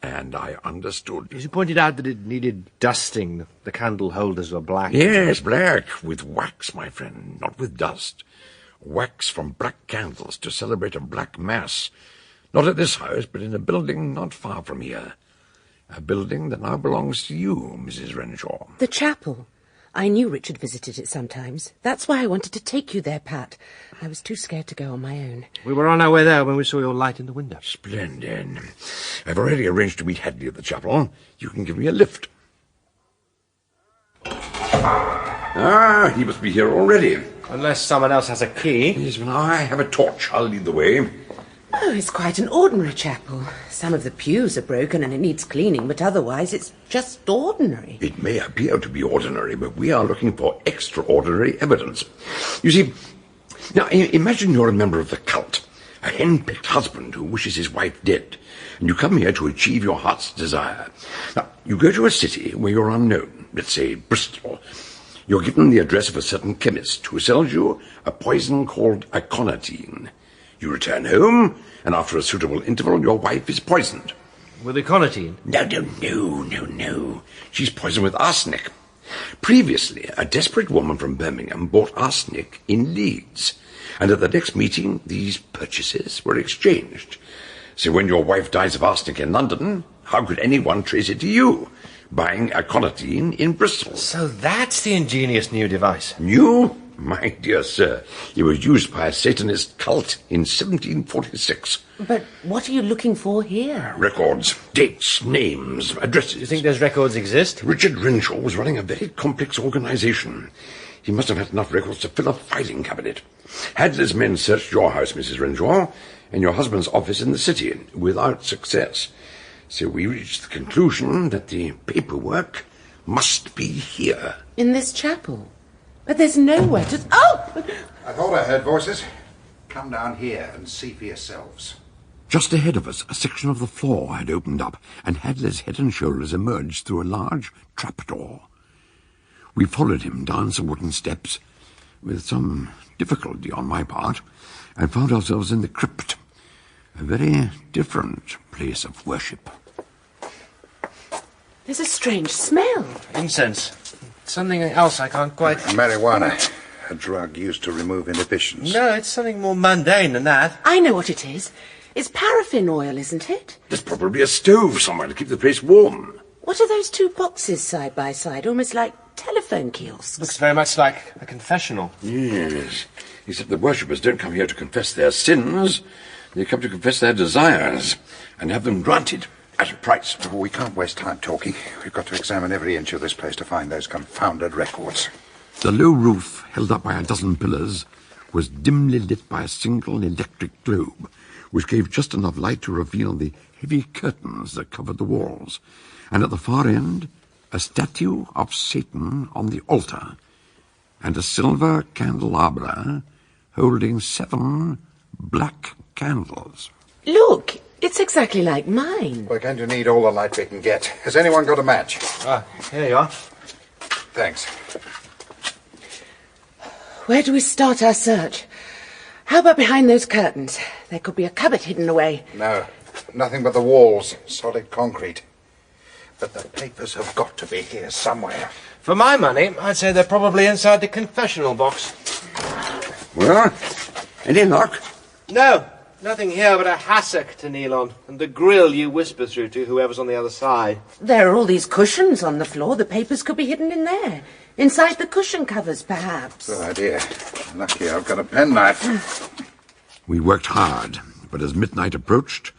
and I understood. You pointed out that it needed dusting. The candle holders were black. Yes, black, with wax, my friend, not with dust. Wax from black candles to celebrate a black mass. Not at this house, but in a building not far from here. A building that now belongs to you, Mrs. Renshaw. The chapel. I knew Richard visited it sometimes. That's why I wanted to take you there, Pat. I was too scared to go on my own. We were on our way there when we saw your light in the window. Splendid. I've already arranged to meet Hadley at the chapel. You can give me a lift. Ah, he must be here already. Unless someone else has a key. Yes, well, I have a torch. I'll lead the way. Oh, it's quite an ordinary chapel. Some of the pews are broken and it needs cleaning, but otherwise it's just ordinary. It may appear to be ordinary, but we are looking for extraordinary evidence. You see, now imagine you're a member of the cult, a hen-picked husband who wishes his wife dead, and you come here to achieve your heart's desire. Now, you go to a city where you're unknown, let's say Bristol. You're given the address of a certain chemist who sells you a poison called aconitine. You return home, and after a suitable interval, your wife is poisoned. With aconitine? No. She's poisoned with arsenic. Previously, a desperate woman from Birmingham bought arsenic in Leeds, and at the next meeting, these purchases were exchanged. So when your wife dies of arsenic in London, how could anyone trace it to you? Buying aconitine in Bristol. So that's the ingenious new device. New? My dear sir, it was used by a Satanist cult in 1746. But what are you looking for here? Records, dates, names, addresses. You think those records exist? Richard Renshaw was running a very complex organization. He must have had enough records to fill a filing cabinet. Hadley's men searched your house, Mrs. Renshaw, and your husband's office in the city, without success. So we reached the conclusion that the paperwork must be here. In this chapel? But there's nowhere to... Oh! I thought I heard voices. Come down here and see for yourselves. Just ahead of us, a section of the floor had opened up, and Hadley's head and shoulders emerged through a large trapdoor. We followed him down some wooden steps, with some difficulty on my part, and found ourselves in the crypt, a very different place of worship. There's a strange smell. Incense. Something else I can't quite... Marijuana, a drug used to remove inhibitions. No, it's something more mundane than that. I know what it is. It's paraffin oil, isn't it? There's probably a stove somewhere to keep the place warm. What are those two boxes side by side, almost like telephone kiosks? Looks very much like a confessional. Yes, except the worshippers don't come here to confess their sins. They come to confess their desires and have them granted at a price. Oh, we can't waste time talking. We've got to examine every inch of this place to find those confounded records. The low roof, held up by a dozen pillars, was dimly lit by a single electric globe, which gave just enough light to reveal the heavy curtains that covered the walls, and at the far end, a statue of Satan on the altar, and a silver candelabra holding 7 black candles. Look, it's exactly like mine. We're going to need all the light we can get. Has anyone got a match? Here you are. Thanks. Where do we start our search? How about behind those curtains? There could be a cupboard hidden away. No, nothing but the walls. Solid concrete. But the papers have got to be here somewhere. For my money, I'd say they're probably inside the confessional box. Well, any luck? No, nothing here but a hassock to kneel on, and the grill you whisper through to whoever's on the other side. There are all these cushions on the floor. The papers could be hidden in there. Inside the cushion covers, perhaps. Good idea. Lucky I've got a penknife. We worked hard, but as midnight approached,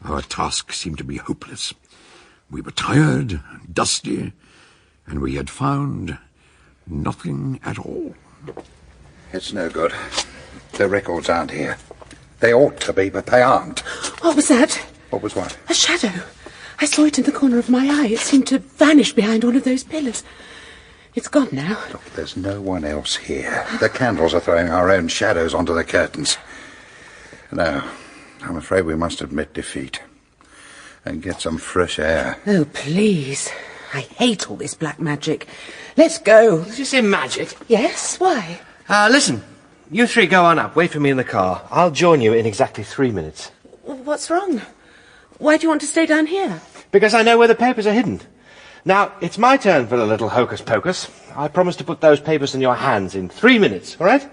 our task seemed to be hopeless. We were tired, dusty, and we had found nothing at all. It's no good. The records aren't here. They ought to be, but they aren't. What was that? What was what? A shadow. I saw it in the corner of my eye. It seemed to vanish behind one of those pillars. It's gone now. Look, there's no one else here. The candles are throwing our own shadows onto the curtains. No, I'm afraid we must admit defeat and get some fresh air. Oh, please. I hate all this black magic. Let's go. Did you say magic? Yes, why? Listen, you three go on up. Wait for me in the car. I'll join you in exactly 3 minutes. What's wrong? Why do you want to stay down here? Because I know where the papers are hidden. Now, it's my turn for a little hocus-pocus. I promise to put those papers in your hands in 3 minutes, all right?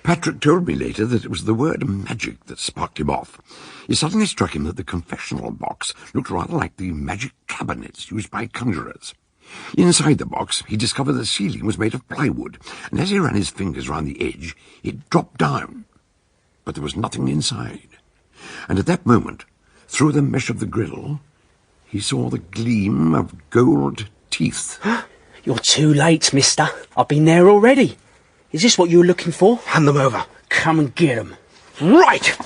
Patrick told me later that it was the word magic that sparked him off. It suddenly struck him that the confessional box looked rather like the magic cabinets used by conjurers. Inside the box, he discovered the ceiling was made of plywood, and as he ran his fingers round the edge, it dropped down. But there was nothing inside. And at that moment, through the mesh of the grill, he saw the gleam of gold teeth. You're too late, mister. I've been there already. Is this what you were looking for? Hand them over. Come and get them. Right!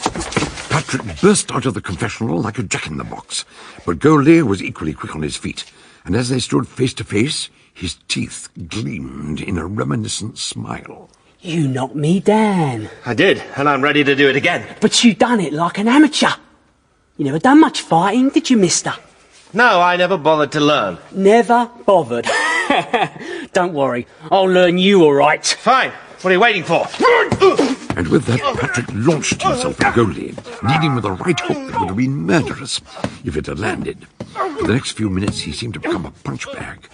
Patrick burst out of the confessional like a jack-in-the-box, but Goldie was equally quick on his feet, and as they stood face to face, his teeth gleamed in a reminiscent smile. You knocked me down. I did, and I'm ready to do it again. But you done it like an amateur. You never done much fighting, did you, mister? No, I never bothered to learn. Never bothered. Don't worry, I'll learn you all right. Fine. What are you waiting for? And with that, Patrick launched himself at Goldie, leading with a right hook that would have been murderous if it had landed. For the next few minutes, he seemed to become a punch bag.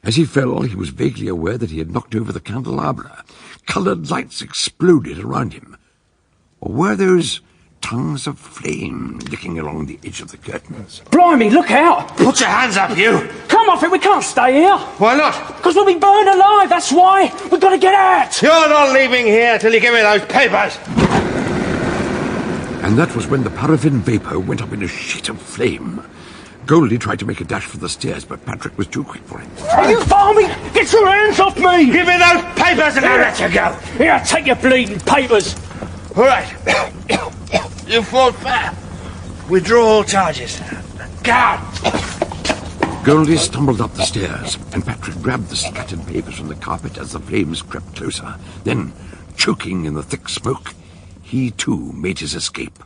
As he fell, he was vaguely aware that he had knocked over the candelabra. Coloured lights exploded around him. Or were those tongues of flame licking along the edge of the curtains? Blimey, look out! Put your hands up, you! Come off it, we can't stay here! Why not? Because we'll be burned alive, that's why! We've got to get out! You're not leaving here till you give me those papers! And that was when the paraffin vapour went up in a sheet of flame. Goldie tried to make a dash for the stairs, but Patrick was too quick for him. Are you farming? Get your hands off me! Give me those papers and I'll let you go! Here, take your bleeding papers! All right. You fought fair. Withdraw all charges. Go! Goldie stumbled up the stairs, and Patrick grabbed the scattered papers from the carpet as the flames crept closer. Then, choking in the thick smoke, he too made his escape.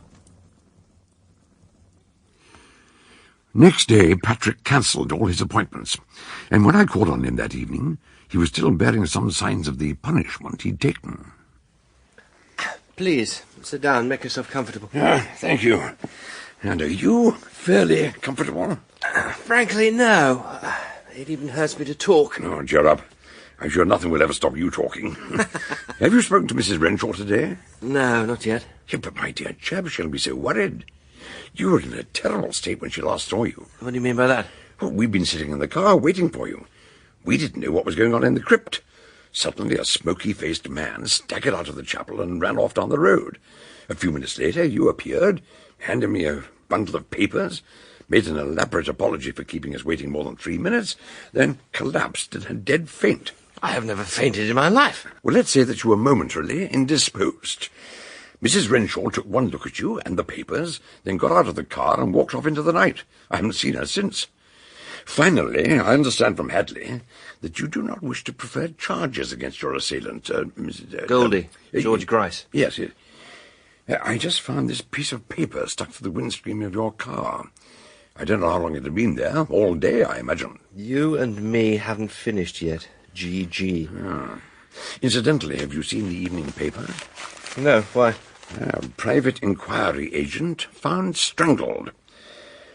Next day, Patrick cancelled all his appointments, and when I called on him that evening, he was still bearing some signs of the punishment he'd taken. Please, sit down, make yourself comfortable. Thank you. And are you fairly comfortable? Frankly, no. It even hurts me to talk. Oh, cheer up. I'm sure nothing will ever stop you talking. Have you spoken to Mrs. Renshaw today? No, not yet. Yeah, but my dear chap, she'll be so worried. You were in a terrible state when she last saw you. What do you mean by that? Well, we've been sitting in the car waiting for you. We didn't know what was going on in the crypt. Suddenly a smoky-faced man staggered out of the chapel and ran off down the road. A few minutes later, you appeared, handed me a bundle of papers, made an elaborate apology for keeping us waiting more than 3 minutes, then collapsed in a dead faint. I have never fainted in my life. Well, let's say that you were momentarily indisposed. Mrs. Renshaw took one look at you and the papers, then got out of the car and walked off into the night. I haven't seen her since. Finally, I understand from Hadley that you do not wish to prefer charges against your assailant, Mrs. Goldie, George Grice. Yes, yes. I just found this piece of paper stuck to the windscreen of your car. I don't know how long it had been there. All day, I imagine. You and me haven't finished yet. G.G. Incidentally, have you seen the evening paper? No, why? A private inquiry agent found strangled.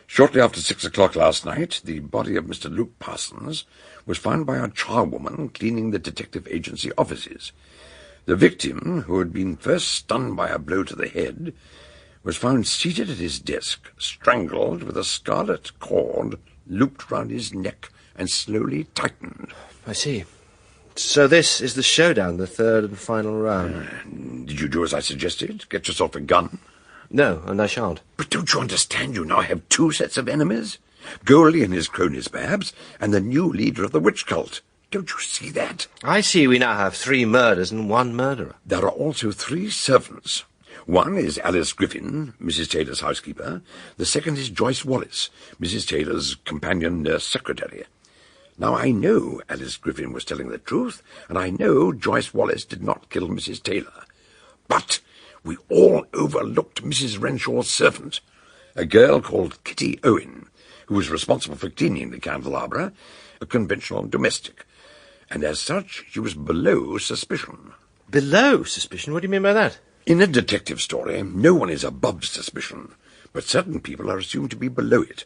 Shortly after 6 o'clock last night, the body of Mr. Luke Parsons was found by a charwoman cleaning the detective agency offices. The victim, who had been first stunned by a blow to the head, was found seated at his desk, strangled with a scarlet cord looped round his neck and slowly tightened. I see. So this is the showdown, the third and final round. Did you do as I suggested? Get yourself a gun? No, and I shan't. But don't you understand you now have two sets of enemies? Goldie and his cronies, perhaps, and the new leader of the witch cult. Don't you see that? I see we now have 3 murders and 1 murderer. There are also 3 servants. One is Alice Griffin, Mrs. Taylor's housekeeper. The second is Joyce Wallace, Mrs. Taylor's companion nurse secretary. Now, I know Alice Griffin was telling the truth, and I know Joyce Wallace did not kill Mrs. Taylor. But we all overlooked Mrs. Renshaw's servant, a girl called Kitty Owen, who was responsible for cleaning the candelabra, a conventional domestic. And as such, she was below suspicion. Below suspicion? What do you mean by that? In a detective story, no one is above suspicion, but certain people are assumed to be below it.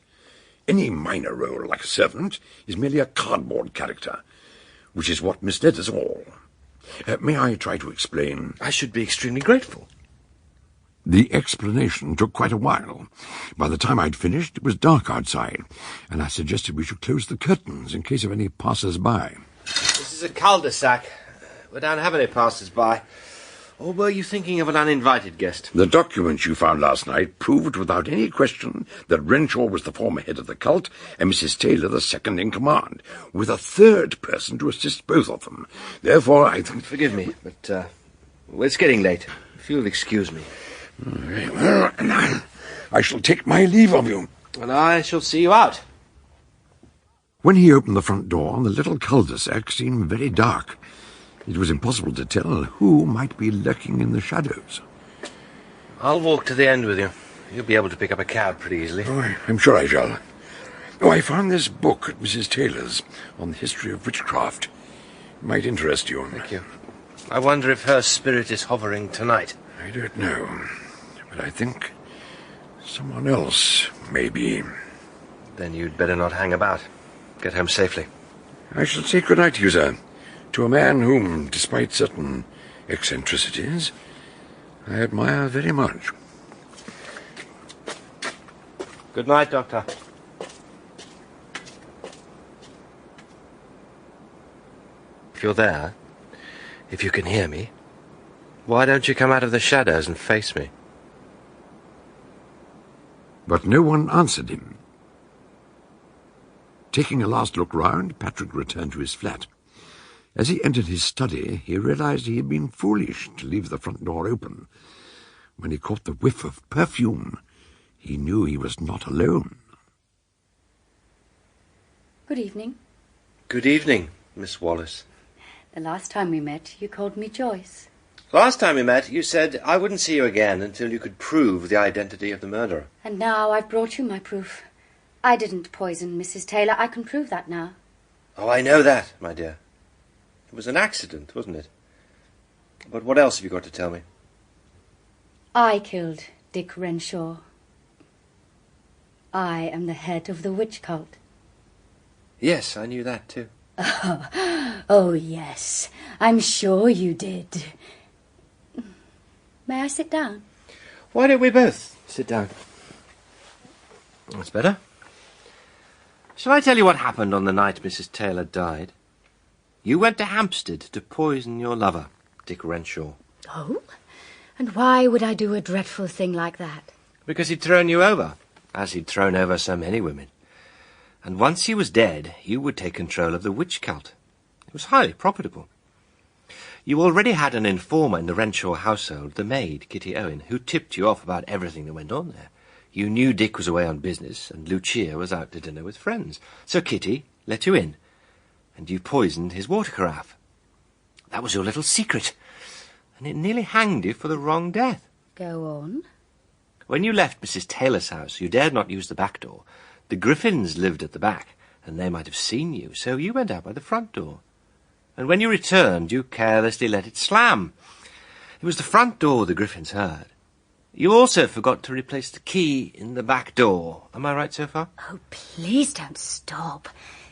Any minor role, like a servant, is merely a cardboard character, which is what misled us all. May I try to explain? I should be extremely grateful. The explanation took quite a while. By the time I'd finished, it was dark outside, and I suggested we should close the curtains in case of any passers-by. This is a cul-de-sac. We don't have any passers-by. Or were you thinking of an uninvited guest? The documents you found last night proved without any question that Renshaw was the former head of the cult and Mrs. Taylor the second in command, with a third person to assist both of them. Therefore, I think... Forgive me, but it's getting late. If you'll excuse me. Very well, and I shall take my leave of you. And I shall see you out. When he opened the front door, the little cul-de-sac seemed very dark. It was impossible to tell who might be lurking in the shadows. I'll walk to the end with you. You'll be able to pick up a cab pretty easily. Oh, I'm sure I shall. Oh, I found this book at Mrs. Taylor's on the history of witchcraft. It might interest you. Thank you. I wonder if her spirit is hovering tonight. I don't know, but I think someone else may be. Then you'd better not hang about. Get home safely. I shall say good night to you, sir. To a man whom, despite certain eccentricities, I admire very much. Good night, Doctor. If you're there, if you can hear me, why don't you come out of the shadows and face me? But no one answered him. Taking a last look round, Patrick returned to his flat. As he entered his study, he realized he had been foolish to leave the front door open. When he caught the whiff of perfume, he knew he was not alone. Good evening. Good evening, Miss Wallace. The last time we met, you called me Joyce. Last time we met, you said I wouldn't see you again until you could prove the identity of the murderer. And now I've brought you my proof. I didn't poison Mrs. Taylor. I can prove that now. Oh, I know that, my dear. It was an accident, wasn't it? But what else have you got to tell me? I killed Dick Renshaw. I am the head of the witch cult. Yes, I knew that too. Oh, yes. I'm sure you did. May I sit down? Why don't we both sit down? That's better. Shall I tell you what happened on the night Mrs. Taylor died? You went to Hampstead to poison your lover, Dick Renshaw. Oh? And why would I do a dreadful thing like that? Because he'd thrown you over, as he'd thrown over so many women. And once he was dead, you would take control of the witch cult. It was highly profitable. You already had an informer in the Renshaw household, the maid, Kitty Owen, who tipped you off about everything that went on there. You knew Dick was away on business, and Lucia was out to dinner with friends. So Kitty let you in, and you poisoned his water carafe. That was your little secret, and it nearly hanged you for the wrong death. Go on. When you left Mrs. Taylor's house, you dared not use the back door. The Griffins lived at the back, and they might have seen you, so you went out by the front door. And when you returned, you carelessly let it slam. It was the front door the Griffins heard. You also forgot to replace the key in the back door. Am I right so far? Oh, please don't stop.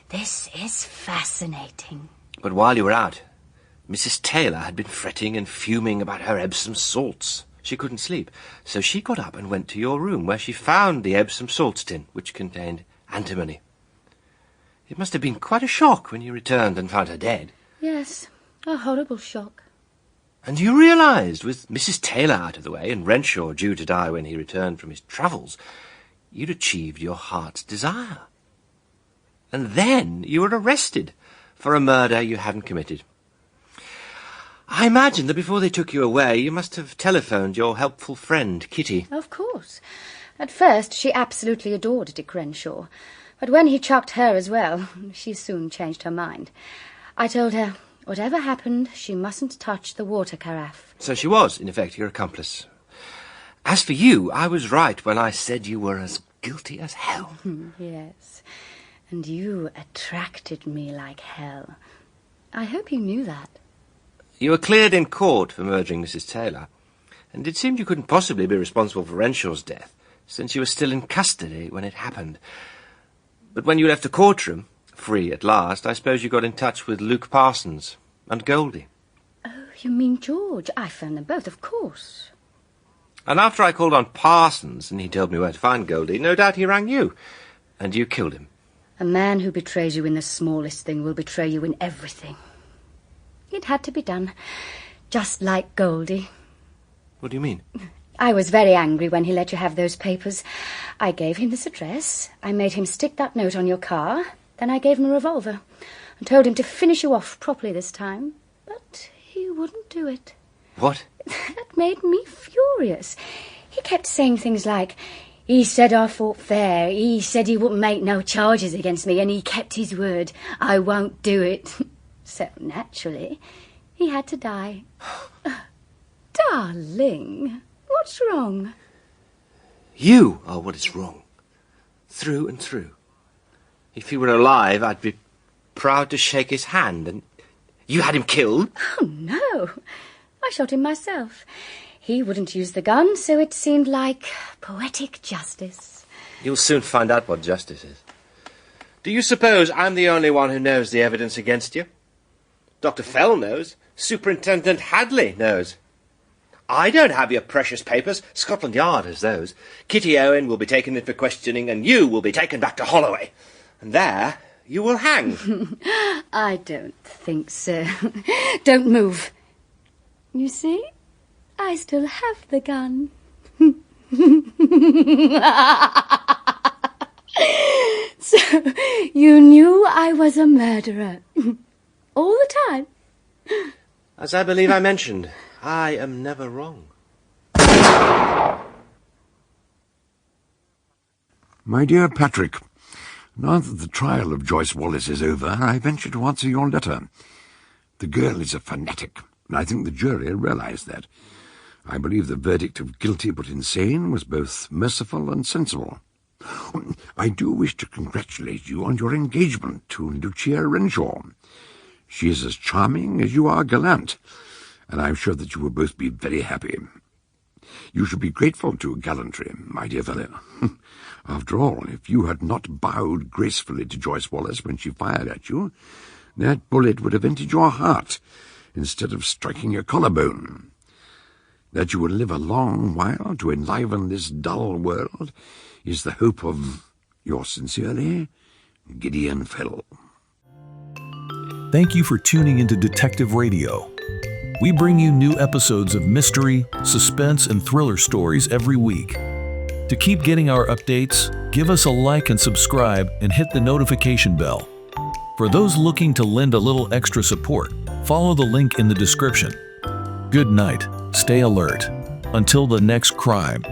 This is fascinating. But while you were out, Mrs. Taylor had been fretting and fuming about her Epsom salts. She couldn't sleep, so she got up and went to your room, where she found the Epsom salts tin, which contained antimony. It must have been quite a shock when you returned and found her dead. Yes, a horrible shock. And you realised, with Mrs. Taylor out of the way and Renshaw due to die when he returned from his travels, you'd achieved your heart's desire. And then you were arrested for a murder you hadn't committed. I imagine that before they took you away, you must have telephoned your helpful friend, Kitty. Of course. At first, she absolutely adored Dick Renshaw. But when he chucked her as well, she soon changed her mind. I told her, whatever happened, she mustn't touch the water carafe. So she was, in effect, your accomplice. As for you, I was right when I said you were as guilty as hell. Yes. And you attracted me like hell. I hope you knew that. You were cleared in court for murdering Mrs. Taylor, and it seemed you couldn't possibly be responsible for Renshaw's death, since you were still in custody when it happened. But when you left the courtroom, free at last, I suppose you got in touch with Luke Parsons and Goldie. Oh, you mean George? I phoned them both, of course. And after I called on Parsons and he told me where to find Goldie, no doubt he rang you, and you killed him. A man who betrays you in the smallest thing will betray you in everything. It had to be done, just like Goldie. What do you mean? I was very angry when he let you have those papers. I gave him this address. I made him stick that note on your car. Then I gave him a revolver and told him to finish you off properly this time. But he wouldn't do it. What? That made me furious. He kept saying things like, he said I fought fair, he said he wouldn't make no charges against me, and he kept his word. I won't do it. So, naturally, he had to die. Darling, what's wrong? You are what is wrong. Through and through. If he were alive, I'd be proud to shake his hand, and You had him killed? Oh, no. I shot him myself. He wouldn't use the gun, so it seemed like poetic justice. You'll soon find out what justice is. Do you suppose I'm the only one who knows the evidence against you? Dr. Fell knows. Superintendent Hadley knows. I don't have your precious papers. Scotland Yard has those. Kitty Owen will be taken in for questioning, and you will be taken back to Holloway. And there you will hang. I don't think so. Don't move. You see, I still have the gun. So, you knew I was a murderer. All the time. As I believe I mentioned, I am never wrong. My dear Patrick, now that the trial of Joyce Wallace is over, I venture to answer your letter. The girl is a fanatic, and I think the jury realised that. I believe the verdict of guilty but insane was both merciful and sensible. I do wish to congratulate you on your engagement to Lucia Renshaw. She is as charming as you are gallant, and I am sure that you will both be very happy. You should be grateful to gallantry, my dear fellow. After all, if you had not bowed gracefully to Joyce Wallace when she fired at you, that bullet would have entered your heart instead of striking your collarbone. That you will live a long while to enliven this dull world is the hope of yours sincerely, Gideon Fell. Thank you for tuning into Detective Radio. We bring you new episodes of mystery, suspense, and thriller stories every week. To keep getting our updates, give us a like and subscribe and hit the notification bell. For those looking to lend a little extra support, follow the link in the description. Good night. Stay alert. Until the next crime.